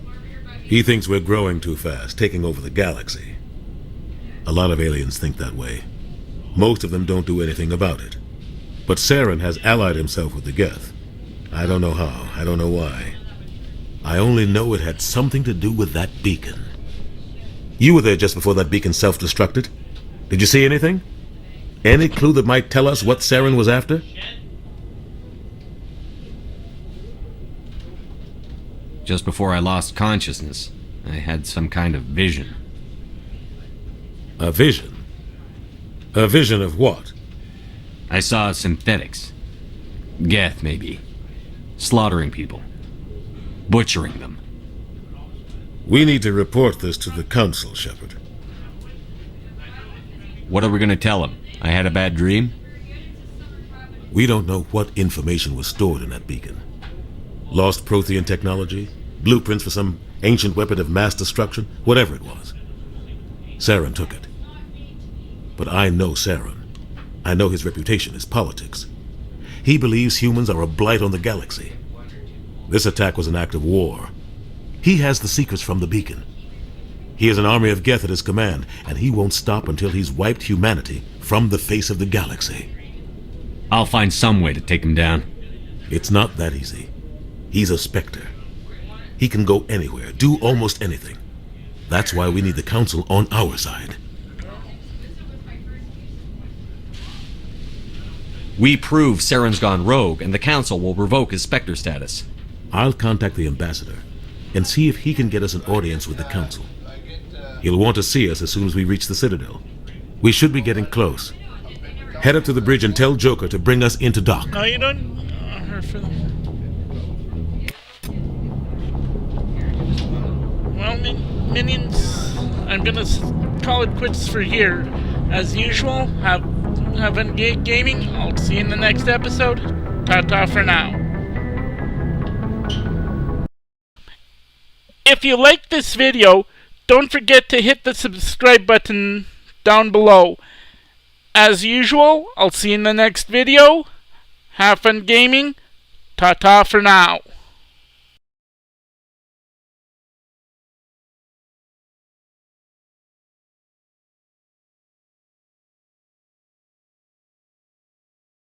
He thinks we're growing too fast, taking over the galaxy. A lot of aliens think that way. Most of them don't do anything about it. But Saren has allied himself with the Geth. I don't know how, I don't know why. I only know it had something to do with that beacon. You were there just before that beacon self-destructed. Did you see anything? Any clue that might tell us what Saren was after? Just before I lost consciousness, I had some kind of vision. A vision? A vision of what? I saw synthetics. Geth, maybe. Slaughtering people. Butchering them. We need to report this to the Council, Shepard. What are we going to tell them? I had a bad dream? We don't know what information was stored in that beacon. Lost Prothean technology? Blueprints for some ancient weapon of mass destruction? Whatever it was. Saren took it. But I know Saren. I know his reputation is politics. He believes humans are a blight on the galaxy. This attack was an act of war. He has the secrets from the beacon. He has an army of Geth at his command, and he won't stop until he's wiped humanity from the face of the galaxy. I'll find some way to take him down. It's not that easy. He's a Spectre. He can go anywhere, do almost anything. That's why we need the Council on our side. We prove Saren's gone rogue, and the Council will revoke his Spectre status. I'll contact the Ambassador and see if he can get us an audience with the Council. He'll want to see us as soon as we reach the Citadel. We should be getting close. Head up to the bridge and tell Joker to bring us into dock. No, you don't. Well, minions, I'm gonna call it quits for here. As usual, have fun gaming. I'll see you in the next episode. Ta-ta for now. If you like this video, don't forget to hit the subscribe button down below. As usual, I'll see you in the next video. Have fun gaming. Ta-ta for now.